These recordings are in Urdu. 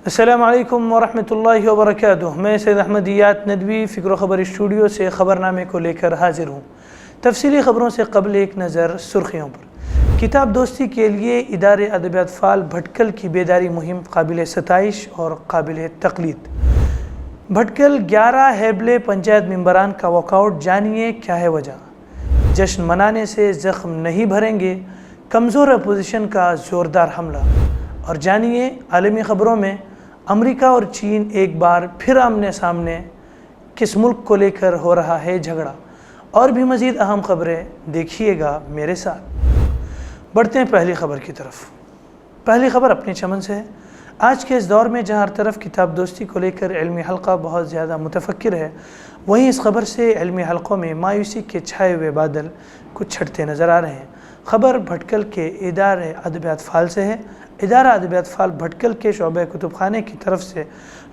السلام علیکم ورحمۃ اللہ وبرکاتہ۔ میں سید احمدیات ندوی فکر و خبر اسٹوڈیو سے خبرنامے کو لے کر حاضر ہوں۔ تفصیلی خبروں سے قبل ایک نظر سرخیوں پر۔ کتاب دوستی کے لیے ادارے ادبیات فعال بھٹکل کی بیداری مہم قابل ستائش اور قابل تقلید۔ بھٹکل 11 ہیبلے پنچایت ممبران کا واک آؤٹ، جانیے کیا ہے وجہ۔ جشن منانے سے زخم نہیں بھریں گے، کمزور اپوزیشن کا زوردار حملہ۔ اور جانیے عالمی خبروں میں امریکہ اور چین ایک بار پھر آمنے سامنے، کس ملک کو لے کر ہو رہا ہے جھگڑا، اور بھی مزید اہم خبریں دیکھیے گا میرے ساتھ۔ بڑھتے ہیں پہلی خبر کی طرف۔ پہلی خبر اپنے چمن سے ہے۔ آج کے اس دور میں جہاں ہر طرف کتاب دوستی کو لے کر علمی حلقہ بہت زیادہ متفکر ہے، وہیں اس خبر سے علمی حلقوں میں مایوسی کے چھائے ہوئے بادل کچھ چھٹتے نظر آ رہے ہیں۔ خبر بھٹکل کے ادارے ادبیات فعال سے ہے۔ ادارہ ادبیات فعال بھٹکل کے شعبہ کتب خانے کی طرف سے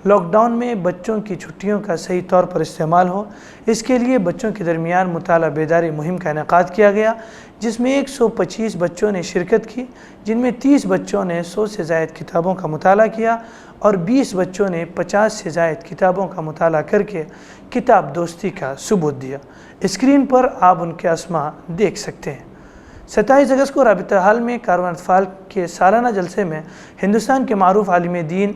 لاک ڈاؤن میں بچوں کی چھٹیوں کا صحیح طور پر استعمال ہو، اس کے لیے بچوں کے درمیان مطالعہ بیداری مہم کا انعقاد کیا گیا، جس میں 125 بچوں نے شرکت کی، جن میں 30 بچوں نے 100 سے زائد کتابوں کا مطالعہ کیا اور 20 بچوں نے 50 سے زائد کتابوں کا مطالعہ کر کے کتاب دوستی کا ثبوت دیا۔ اسکرین پر آپ ان کے اسماء دیکھ سکتے ہیں۔ 27 اگست کو رابطہ حال میں کاروان اطفال کے سالانہ جلسے میں ہندوستان کے معروف عالم دین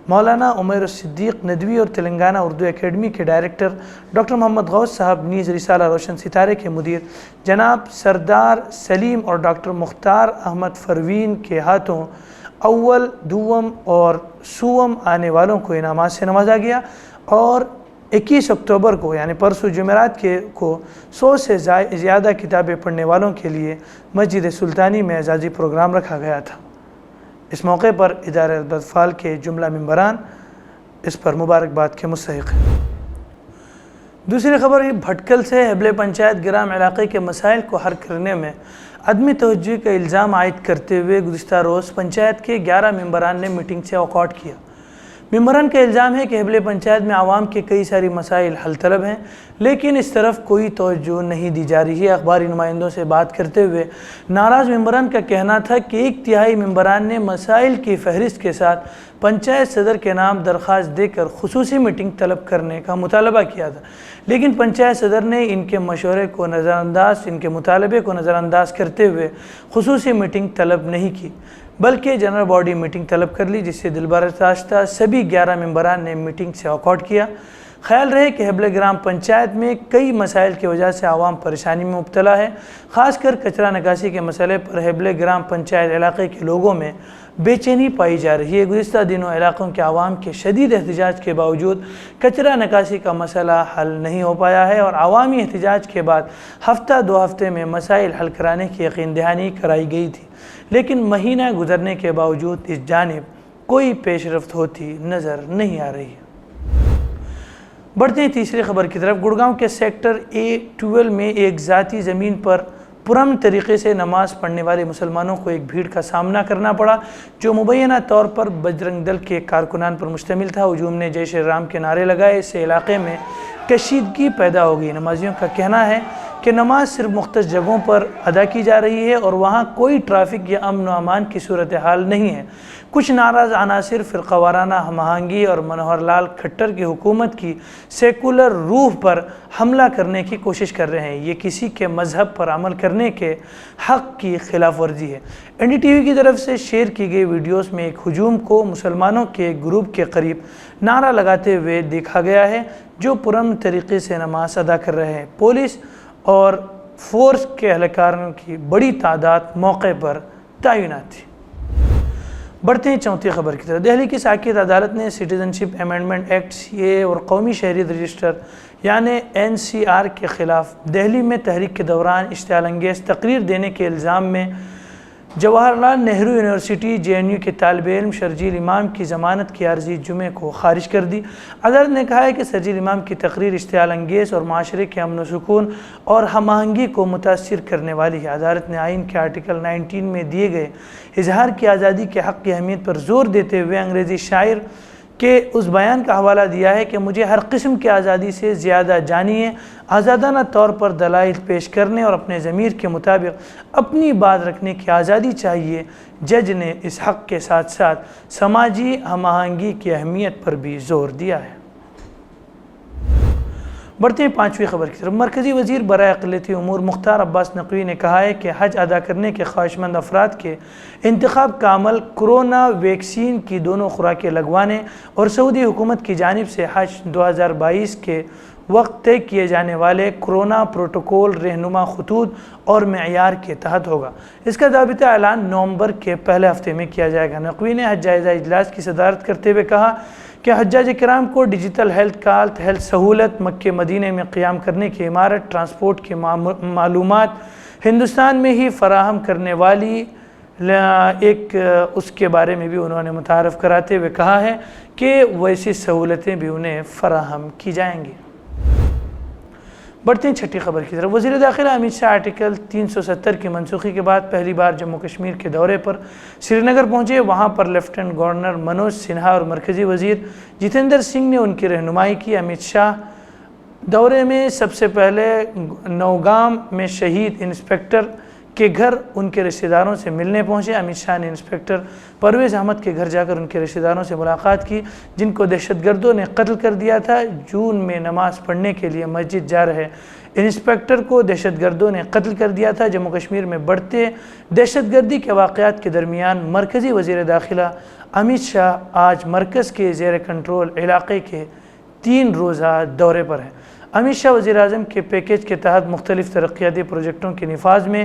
مولانا عمیر الصدیق ندوی اور تلنگانہ اردو اکیڈمی کے ڈائریکٹر ڈاکٹر محمد غوث صاحب، نیز رسالہ روشن ستارے کے مدیر جناب سردار سلیم اور ڈاکٹر مختار احمد فروین کے ہاتھوں اول، دوم اور سوم آنے والوں کو انعامات سے نوازا گیا، اور 21 اکتوبر کو یعنی پرسوں جمعرات کو 100 سے زیادہ کتابیں پڑھنے والوں کے لیے مسجد سلطانی میں اعزازی پروگرام رکھا گیا تھا۔ اس موقع پر ادارہ ادبیات فعال کے جملہ ممبران اس پر مبارکباد کے مستحق ہیں۔ دوسری خبر بھٹکل سے ہیبلے پنچایت گرام علاقے کے مسائل کو حل کرنے میں عدم توجہی کا الزام عائد کرتے ہوئے گزشتہ روز پنچایت کے 11 ممبران نے میٹنگ سے واک آؤٹ کیا۔ ممبران کا الزام ہے کہ ہیبلے پنچایت میں عوام کے کئی ساری مسائل حل طلب ہیں، لیکن اس طرف کوئی توجہ نہیں دی جا رہی ہے۔ اخباری نمائندوں سے بات کرتے ہوئے ناراض ممبران کا کہنا تھا کہ 1/3 ممبران نے مسائل کی فہرست کے ساتھ پنچایت صدر کے نام درخواست دے کر خصوصی میٹنگ طلب کرنے کا مطالبہ کیا تھا، لیکن پنچایت صدر نے ان کے مطالبے کو نظر انداز کرتے ہوئے خصوصی میٹنگ طلب نہیں کی، بلکہ جنرل باڈی میٹنگ طلب کر لی، جس سے دل برداشتہ سبھی 11 ممبران نے میٹنگ سے واک آؤٹ کیا۔ خیال رہے کہ ہیبلے گرام پنچایت میں کئی مسائل کی وجہ سے عوام پریشانی میں مبتلا ہے، خاص کر کچرا نکاسی کے مسئلے پر ہیبلے گرام پنچایت علاقے کے لوگوں میں بے چینی پائی جا رہی ہے۔ گزشتہ دنوں علاقوں کے عوام کے شدید احتجاج کے باوجود کچرا نکاسی کا مسئلہ حل نہیں ہو پایا ہے، اور عوامی احتجاج کے بعد ہفتہ 2 ہفتے میں مسائل حل کرانے کی یقین دہانی کرائی گئی تھی، لیکن مہینہ گزرنے کے باوجود اس جانب کوئی پیش رفت ہوتی نظر نہیں آ رہی ہے۔ بڑھتے ہیں تیسری خبر کی طرف۔ گڑگاؤں کے سیکٹر A12 میں ایک ذاتی زمین پر پرامن طریقے سے نماز پڑھنے والے مسلمانوں کو ایک بھیڑ کا سامنا کرنا پڑا، جو مبینہ طور پر بجرنگ دل کے کارکنان پر مشتمل تھا۔ ہجوم نے جے شری رام کے نعرے لگائے، اس سے علاقے میں کشیدگی پیدا ہو گئی۔ نمازیوں کا کہنا ہے کہ نماز صرف مختص جگہوں پر ادا کی جا رہی ہے اور وہاں کوئی ٹریفک یا امن و امان کی صورتحال نہیں ہے۔ کچھ ناراض عناصر فرقہ وارانہ ہم آہنگی اور منوہر لال کھٹر کی حکومت کی سیکولر روح پر حملہ کرنے کی کوشش کر رہے ہیں۔ یہ کسی کے مذہب پر عمل کرنے کے حق کی خلاف ورزی ہے۔ NDTV کی طرف سے شیئر کی گئی ویڈیوز میں ایک ہجوم کو مسلمانوں کے گروپ کے قریب نعرہ لگاتے ہوئے دیکھا گیا ہے، جو پرامن طریقے سے نماز ادا کر رہے ہیں۔ پولیس اور فورس کے اہلکاروں کی بڑی تعداد موقع پر تعینات تھی۔ بڑھتے ہیں چوتھی خبر کی طرف۔ دہلی کی ساکیت عدالت نے سٹیزنشپ امینڈمنٹ ایکٹ CAA اور قومی شہریت رجسٹر یعنی NCR کے خلاف دہلی میں تحریک کے دوران اشتعال انگیز تقریر دینے کے الزام میں جواہر لال نہرو یونیورسٹی JNU کے طالب علم شرجیل امام کی ضمانت کی عرضی جمعے کو خارج کر دی۔ عدالت نے کہا ہے کہ شرجیل امام کی تقریر اشتعال انگیز اور معاشرے کے امن و سکون اور ہم آہنگی کو متاثر کرنے والی ہے۔ عدالت نے آئین کے آرٹیکل 19 میں دیے گئے اظہار کی آزادی کے حق کی اہمیت پر زور دیتے ہوئے انگریزی شاعر کہ اس بیان کا حوالہ دیا ہے کہ مجھے ہر قسم کی آزادی سے زیادہ جانیے، آزادانہ طور پر دلائل پیش کرنے اور اپنے ضمیر کے مطابق اپنی بات رکھنے کی آزادی چاہیے۔ جج نے اس حق کے ساتھ ساتھ سماجی ہم آہنگی کی اہمیت پر بھی زور دیا ہے۔ بڑھتے ہیں پانچویں خبر کی طرف۔ مرکزی وزیر برائے اقلیتی امور مختار عباس نقوی نے کہا ہے کہ حج ادا کرنے کے خواہشمند افراد کے انتخاب کا عمل کورونا ویکسین کی دونوں خوراکیں لگوانے اور سعودی حکومت کی جانب سے حج 2022 کے وقت طے کیے جانے والے کورونا پروٹوکول رہنما خطوط اور معیار کے تحت ہوگا۔ اس کا ضابطہ اعلان نومبر کے پہلے ہفتے میں کیا جائے گا۔ نقوی نے حج جائزہ اجلاس کی صدارت کرتے ہوئے کہا کہ حجاج کرام کو ڈیجیٹل ہیلتھ سہولت مکہ مدینہ میں قیام کرنے کی عمارت، ٹرانسپورٹ کی معلومات ہندوستان میں ہی فراہم کرنے والی اس کے بارے میں بھی انہوں نے متعارف کراتے ہوئے کہا ہے کہ ویسی سہولتیں بھی انہیں فراہم کی جائیں گی۔ بڑھتے ہیں چھٹی خبر کی طرف۔ وزیر داخلہ امت شاہ آرٹیکل 370 کی منسوخی کے بعد پہلی بار جموں کشمیر کے دورے پر سری نگر پہنچے۔ وہاں پر لیفٹیننٹ گورنر منوج سنہا اور مرکزی وزیر جتیندر سنگھ نے ان کی رہنمائی کی۔ امت شاہ دورے میں سب سے پہلے نوگام میں شہید انسپکٹر کے گھر ان کے رشتہ داروں سے ملنے پہنچے۔ امت شاہ نے انسپکٹر پرویز احمد کے گھر جا کر ان کے رشتہ داروں سے ملاقات کی جن کو دہشت گردوں نے قتل کر دیا تھا۔ جون میں نماز پڑھنے کے لیے مسجد جا رہے انسپکٹر کو دہشت گردوں نے قتل کر دیا تھا۔ جموں کشمیر میں بڑھتے دہشت گردی کے واقعات کے درمیان مرکزی وزیر داخلہ امت شاہ آج مرکز کے زیر کنٹرول علاقے کے 3 روزہ دورے پر ہیں۔ امت شاہ وزیر اعظم کے پیکیج کے تحت مختلف ترقیاتی پروجیکٹوں کے نفاذ میں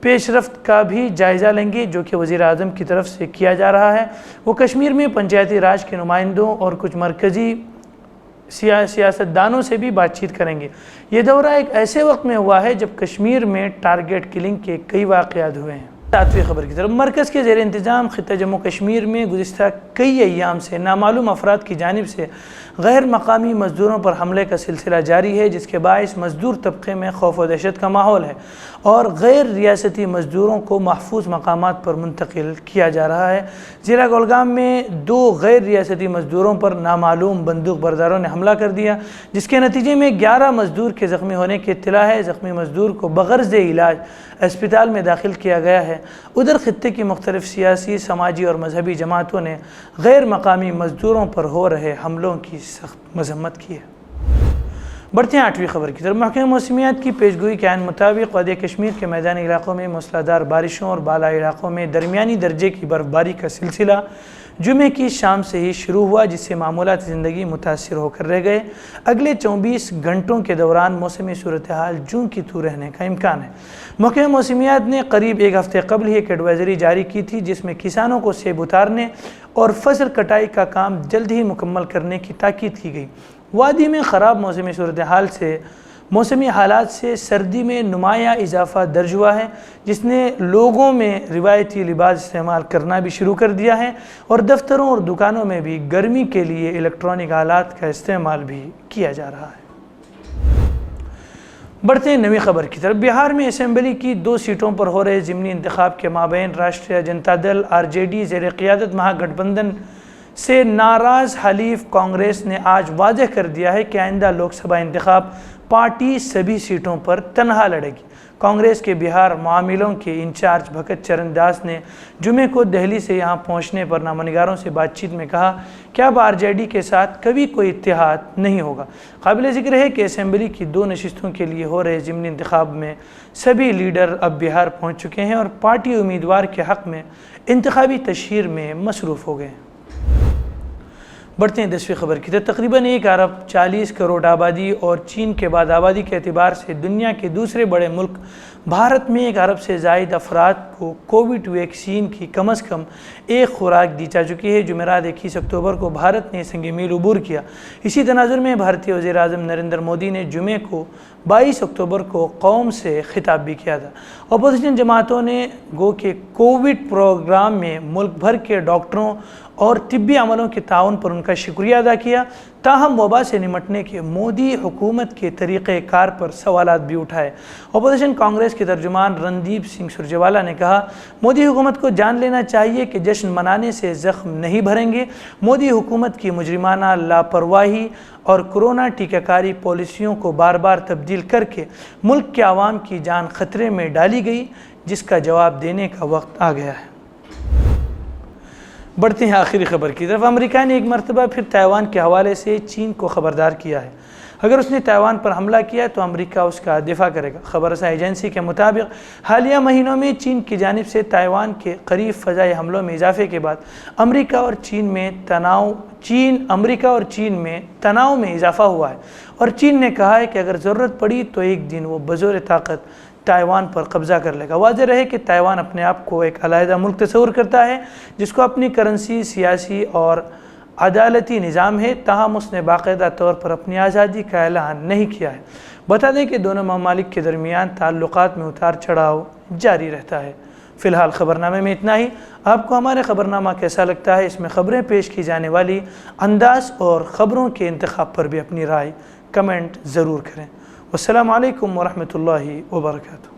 پیش رفت کا بھی جائزہ لیں گے جو کہ وزیر اعظم کی طرف سے کیا جا رہا ہے۔ وہ کشمیر میں پنچایتی راج کے نمائندوں اور کچھ مرکزی سیاستدانوں سے بھی بات چیت کریں گے۔ یہ دورہ ایک ایسے وقت میں ہوا ہے جب کشمیر میں ٹارگٹ کلنگ کے کئی واقعات ہوئے ہیں۔ ساتویں خبر کی طرف۔ مرکز کے زیر انتظام خطہ جموں کشمیر میں گزشتہ کئی ایام سے نامعلوم افراد کی جانب سے غیر مقامی مزدوروں پر حملے کا سلسلہ جاری ہے جس کے باعث مزدور طبقے میں خوف و دہشت کا ماحول ہے اور غیر ریاستی مزدوروں کو محفوظ مقامات پر منتقل کیا جا رہا ہے۔ ضلع کولگام میں 2 غیر ریاستی مزدوروں پر نامعلوم بندوق برداروں نے حملہ کر دیا جس کے نتیجے میں 11 مزدور کے زخمی ہونے کی اطلاع ہے۔ زخمی مزدور کو بغرض علاج اسپتال میں داخل کیا گیا ہے۔ ادھر خطے کی مختلف سیاسی، سماجی اور مذہبی جماعتوں نے غیر مقامی مزدوروں پر ہو رہے حملوں کی سخت مذمت کی ہے۔ بڑھتے ہیں 8ویں خبر کی طرف۔ محکمہ موسمیات کی پیشگوئی کے عین مطابق وادی کشمیر کے میدانی علاقوں میں موسلادھار بارشوں اور بالائی علاقوں میں درمیانی درجے کی برف باری کا سلسلہ جمعے کی شام سے ہی شروع ہوا جس سے معمولات زندگی متاثر ہو کر رہ گئے۔ اگلے 24 گھنٹوں کے دوران موسمی صورتحال جوں کی تو رہنے کا امکان ہے۔ محکمہ موسمیات نے قریب 1 ہفتے قبل ہی ایک ایڈوائزری جاری کی تھی جس میں کسانوں کو سیب اتارنے اور فصل کٹائی کا کام جلد ہی مکمل کرنے کی تاکید کی گئی۔ وادی میں خراب موسمی حالات سے سردی میں نمایاں اضافہ درج ہوا ہے جس نے لوگوں میں روایتی لباس استعمال کرنا بھی شروع کر دیا ہے اور دفتروں اور دکانوں میں بھی گرمی کے لیے الیکٹرانک آلات کا استعمال بھی کیا جا رہا ہے۔ بڑھتے ہیں 9ویں خبر کی طرف۔ بہار میں اسمبلی کی 2 سیٹوں پر ہو رہے ضمنی انتخاب کے مابین راشٹریہ جنتا دل (RJD) زیر قیادت مہا گٹھ بندھن سے ناراض حلیف کانگریس نے آج واضح کر دیا ہے کہ آئندہ لوک سبھا انتخاب پارٹی سبھی سیٹوں پر تنہا لڑے گی۔ کانگریس کے بہار معاملوں کے انچارج بھگت چرن داس نے جمعے کو دہلی سے یہاں پہنچنے پر نامہ سے بات چیت میں کہا کہ اب RJD کے ساتھ کبھی کوئی اتحاد نہیں ہوگا۔ قابل ذکر ہے کہ اسمبلی کی 2 نشستوں کے لیے ہو رہے ضمنی انتخاب میں سبھی لیڈر اب بہار پہنچ چکے ہیں اور پارٹی امیدوار کے حق میں انتخابی تشہیر میں مصروف ہو گئے ہیں۔ بڑھتے ہیں 10ویں خبر کی طرف۔ تقریباً 1 ارب 40 کروڑ آبادی اور چین کے بعد آبادی کے اعتبار سے دنیا کے دوسرے بڑے ملک بھارت میں 1 ارب سے زائد افراد کو کووڈ ویکسین کی کم از کم 1 خوراک دی جا چکی ہے۔ جمعرات 21 اکتوبر کو بھارت نے سنگ میل عبور کیا۔ اسی تناظر میں بھارتی وزیر اعظم نریندر مودی نے جمعے کو 22 اکتوبر کو قوم سے خطاب بھی کیا تھا۔ اپوزیشن جماعتوں نے گو کہ کووڈ پروگرام میں ملک بھر کے ڈاکٹروں اور طبی عملوں کے تعاون پر ان کا شکریہ ادا کیا، تاہم وبا سے نمٹنے کے مودی حکومت کے طریقہ کار پر سوالات بھی اٹھائے۔ اپوزیشن کانگریس کے ترجمان رندیپ سنگھ سرجیوالا نے کہا، مودی حکومت کو جان لینا چاہیے کہ جشن منانے سے زخم نہیں بھریں گے۔ مودی حکومت کی مجرمانہ لاپرواہی اور کرونا ٹیکہ کاری پالیسیوں کو بار بار تبدیل کر کے ملک کے عوام کی جان خطرے میں ڈالی گئی، جس کا جواب دینے کا وقت آ گیا ہے۔ بڑھتے ہیں آخری خبر کی طرف۔ امریکہ نے ایک مرتبہ پھر تائیوان کے حوالے سے چین کو خبردار کیا ہے۔ اگر اس نے تائیوان پر حملہ کیا تو امریکہ اس کا دفاع کرے گا۔ خبر رساں ایجنسی کے مطابق حالیہ مہینوں میں چین کی جانب سے تائیوان کے قریب فضائی حملوں میں اضافے کے بعد امریکہ اور چین میں تناؤ میں اضافہ ہوا ہے، اور چین نے کہا ہے کہ اگر ضرورت پڑی تو ایک دن وہ بزور طاقت تائیوان پر قبضہ کر لے گا۔ واضح رہے کہ تائیوان اپنے آپ کو ایک علیحدہ ملک تصور کرتا ہے جس کو اپنی کرنسی، سیاسی اور عدالتی نظام ہے، تاہم اس نے باقاعدہ طور پر اپنی آزادی کا اعلان نہیں کیا ہے۔ بتا دیں کہ دونوں ممالک کے درمیان تعلقات میں اتار چڑھاؤ جاری رہتا ہے۔ فی الحال خبرنامے میں اتنا ہی۔ آپ کو ہمارے خبرنامہ کیسا لگتا ہے؟ اس میں خبریں پیش کی جانے والی انداز اور خبروں کے انتخاب پر بھی اپنی رائے کمنٹ ضرور کریں۔ والسلام علیکم ورحمۃ اللہ وبرکاتہ۔